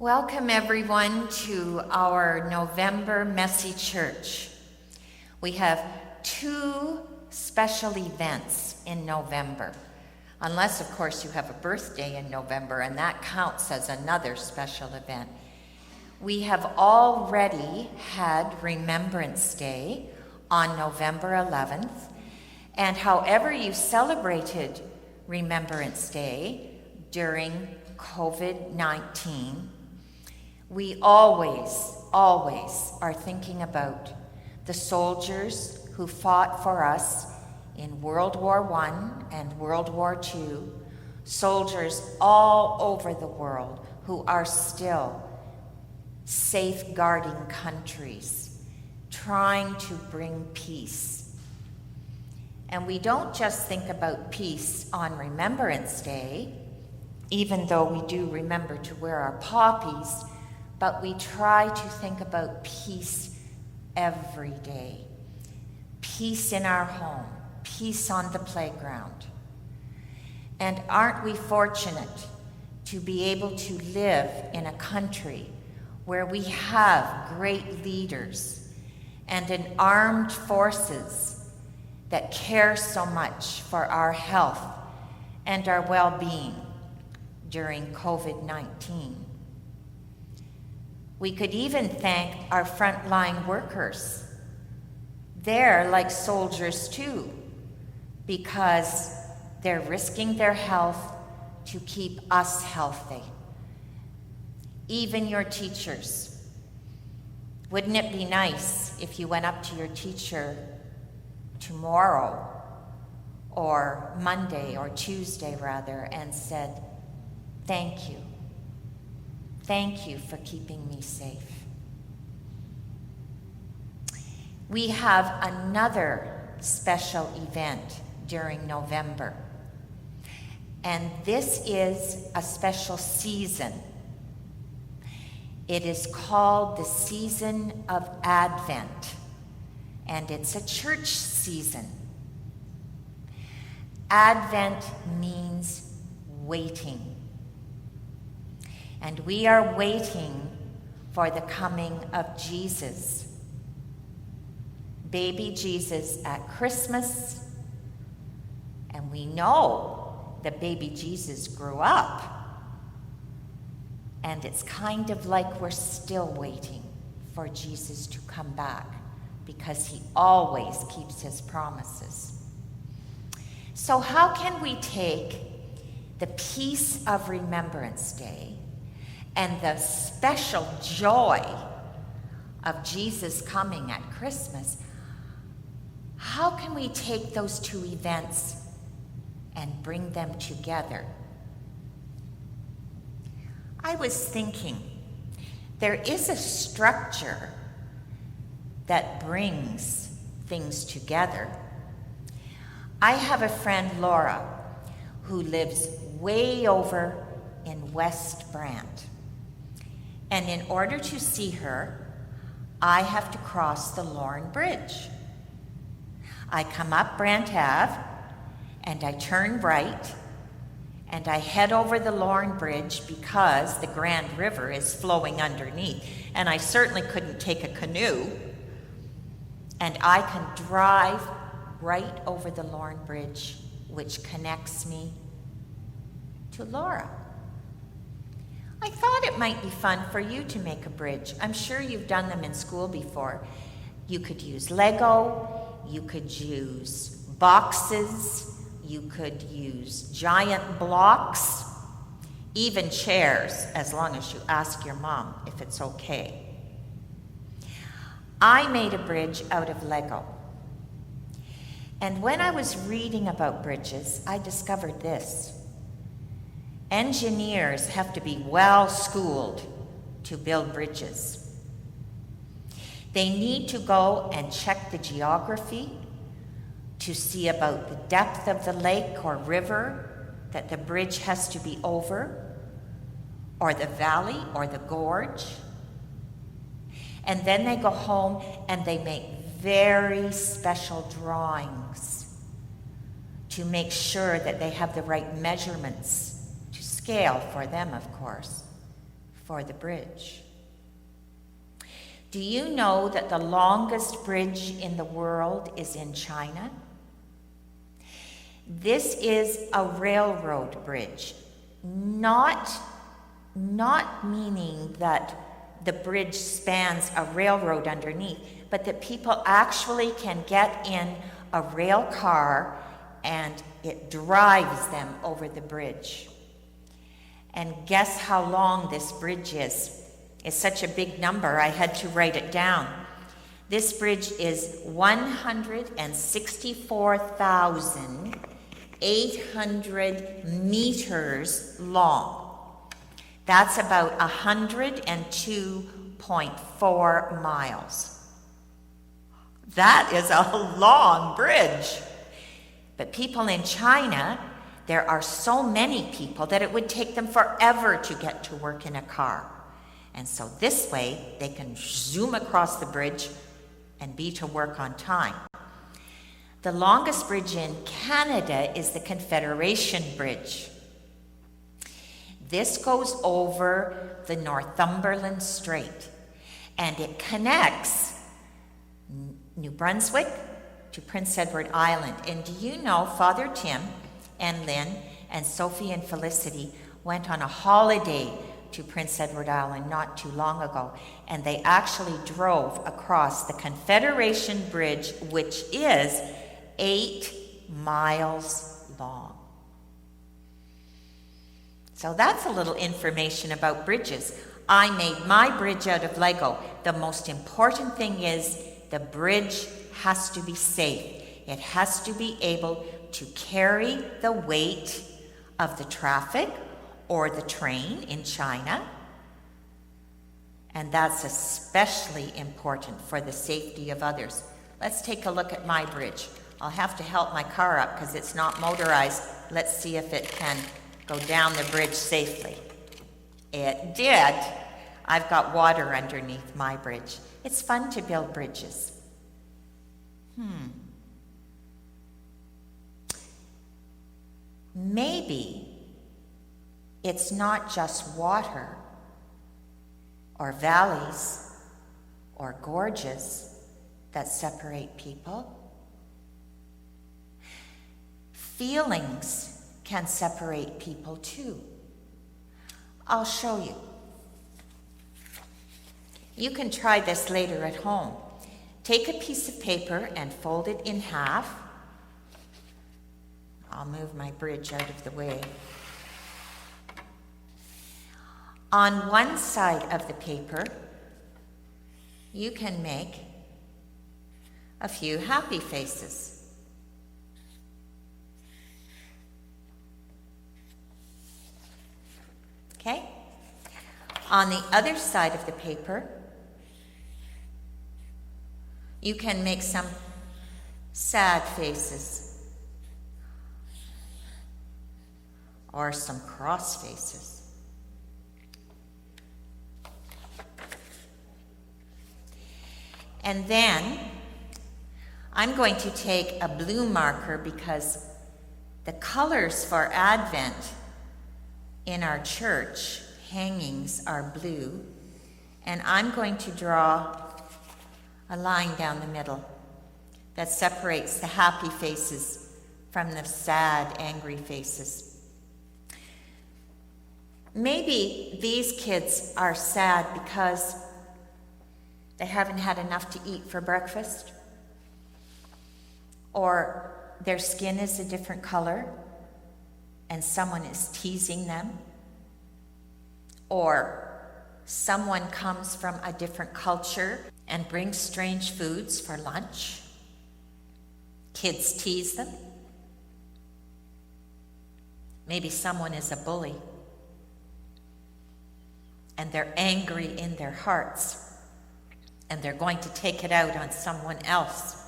Welcome everyone to our November Messy Church. We have two special events in November, unless of course you have a birthday in November and that counts as another special event. We have already had Remembrance Day on November 11th, and however you celebrated Remembrance Day during COVID-19, we always are thinking about the soldiers who fought for us in World War I and World War II, soldiers all over the world who are still safeguarding countries, trying to bring peace. And we don't just think about peace on Remembrance Day, even though we do remember to wear our poppies, but we try to think about peace every day. Peace in our home, peace on the playground. And aren't we fortunate to be able to live in a country where we have great leaders and an armed forces that care so much for our health and our well-being during COVID-19. We could even thank our frontline workers. They're like soldiers too, because they're risking their health to keep us healthy. Even your teachers. Wouldn't it be nice if you went up to your teacher tomorrow, or Monday, or Tuesday rather, and said, "Thank you. Thank you for keeping me safe." We have another special event during November, and this is a special season. It is called the Season of Advent, and it's a church season. Advent means waiting. And we are waiting for the coming of Jesus. Baby Jesus at Christmas. And we know that baby Jesus grew up. And it's kind of like we're still waiting for Jesus to come back, because he always keeps his promises. So how can we take the peace of Remembrance Day and the special joy of Jesus coming at Christmas, how can we take those two events and bring them together? I was thinking, there is a structure that brings things together. I have a friend, Laura, who lives way over in West Brant. And in order to see her, I have to cross the Lorne Bridge. I come up Brant Ave, and I turn right, and I head over the Lorne Bridge because the Grand River is flowing underneath, and I certainly couldn't take a canoe, and I can drive right over the Lorne Bridge, which connects me to Laura. I thought it might be fun for you to make a bridge. I'm sure you've done them in school before. You could use Lego, you could use boxes, you could use giant blocks, even chairs, as long as you ask your mom if it's okay. I made a bridge out of Lego. And when I was reading about bridges, I discovered this. Engineers have to be well schooled to build bridges. They need to go and check the geography to see about the depth of the lake or river that the bridge has to be over, or the valley or the gorge. And then they go home and they make very special drawings to make sure that they have the right measurements, to scale for them, of course, for the bridge. Do you know that the longest bridge in the world is in China? This is a railroad bridge, not meaning that the bridge spans a railroad underneath, but that people actually can get in a rail car and it drives them over the bridge. And guess how long this bridge is? It's such a big number, I had to write it down. This bridge is 164,800 meters long. That's about 102.4 miles. That is a long bridge. But people in China, there are so many people that it would take them forever to get to work in a car. And so this way, they can zoom across the bridge and be to work on time. The longest bridge in Canada is the Confederation Bridge. This goes over the Northumberland Strait, and it connects New Brunswick to Prince Edward Island. And do you know Father Tim and Lynn and Sophie and Felicity went on a holiday to Prince Edward Island not too long ago, and they actually drove across the Confederation Bridge, which is 8 miles long. So that's a little information about bridges. I made my bridge out of Lego. The most important thing is the bridge has to be safe. It has to be able to carry the weight of the traffic or the train in China. And that's especially important for the safety of others. Let's take a look at my bridge. I'll have to help my car up because it's not motorized. Let's see if it can go down the bridge safely. It did. I've got water underneath my bridge. It's fun to build bridges. Maybe it's not just water or valleys or gorges that separate people. Feelings can separate people too. I'll show you. You can try this later at home. Take a piece of paper and fold it in half. I'll move my bridge out of the way. On one side of the paper, you can make a few happy faces. Okay? On the other side of the paper, you can make some sad faces or some cross faces. And then I'm going to take a blue marker because the colors for Advent in our church hangings are blue, and I'm going to draw a line down the middle that separates the happy faces from the sad, angry faces. Maybe these kids are sad because they haven't had enough to eat for breakfast, or their skin is a different color and someone is teasing them, or someone comes from a different culture and brings strange foods for lunch. Kids tease them. Maybe someone is a bully and they're angry in their hearts and they're going to take it out on someone else.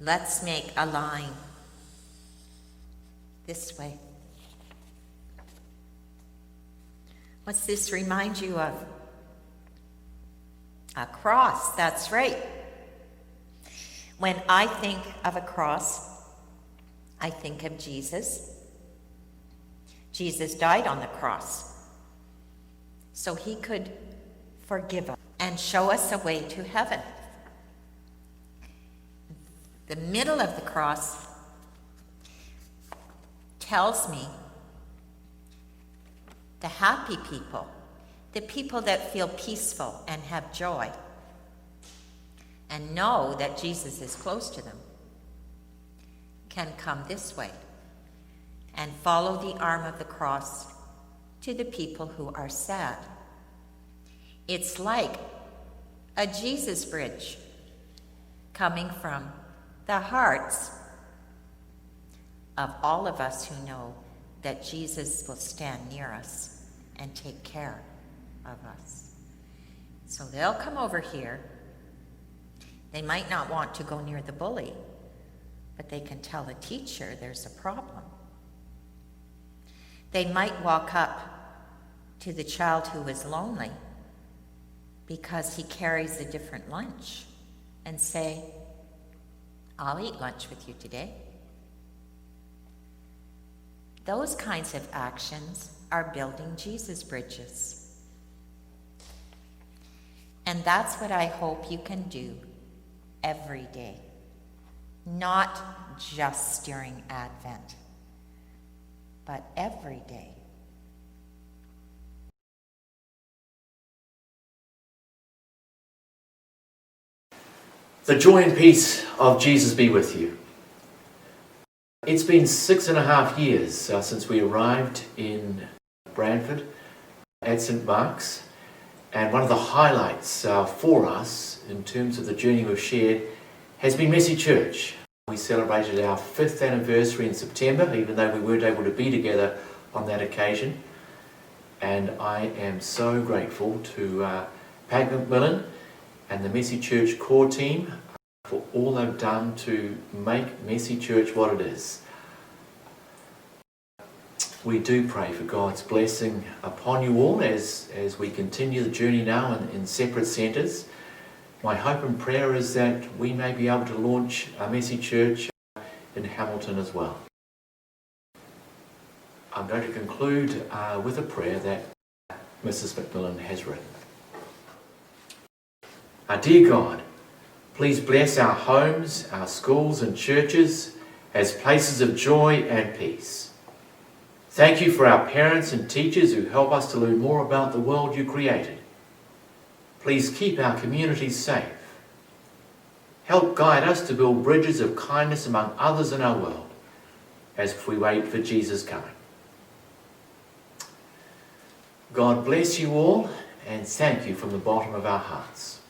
Let's make a line this way. What's this remind you of? A cross, that's right. When I think of a cross, I think of Jesus Jesus died on the cross so he could forgive us and show us a way to heaven. The middle of the cross tells me the happy people, the people that feel peaceful and have joy and know that Jesus is close to them, can come this way and follow the arm of the cross to the people who are sad. It's like a Jesus bridge coming from the hearts of all of us who know that Jesus will stand near us and take care of us. So they'll come over here. They might not want to go near the bully, but they can tell the teacher there's a problem. They might walk up to the child who is lonely because he carries a different lunch and say, I'll eat lunch with you today. Those kinds of actions are building Jesus bridges. And that's what I hope you can do every day, not just during Advent, but every day. The joy and peace of Jesus be with you. It's been 6.5 years since we arrived in Brantford at St. Mark's, and one of the highlights for us in terms of the journey we've shared has been Mercy Church. We celebrated our 5th anniversary in September, even though we weren't able to be together on that occasion. And I am so grateful to Pat McMillan and the Mercy Church core team for all they've done to make Mercy Church what it is. We do pray for God's blessing upon you all as we continue the journey now in separate centres. My hope and prayer is that we may be able to launch a Mercy Church in Hamilton as well. I'm going to conclude with a prayer that Mrs. McMillan has written. Our dear God, please bless our homes, our schools and churches as places of joy and peace. Thank you for our parents and teachers who help us to learn more about the world you created. Please keep our communities safe. Help guide us to build bridges of kindness among others in our world as we wait for Jesus' coming. God bless you all, and thank you from the bottom of our hearts.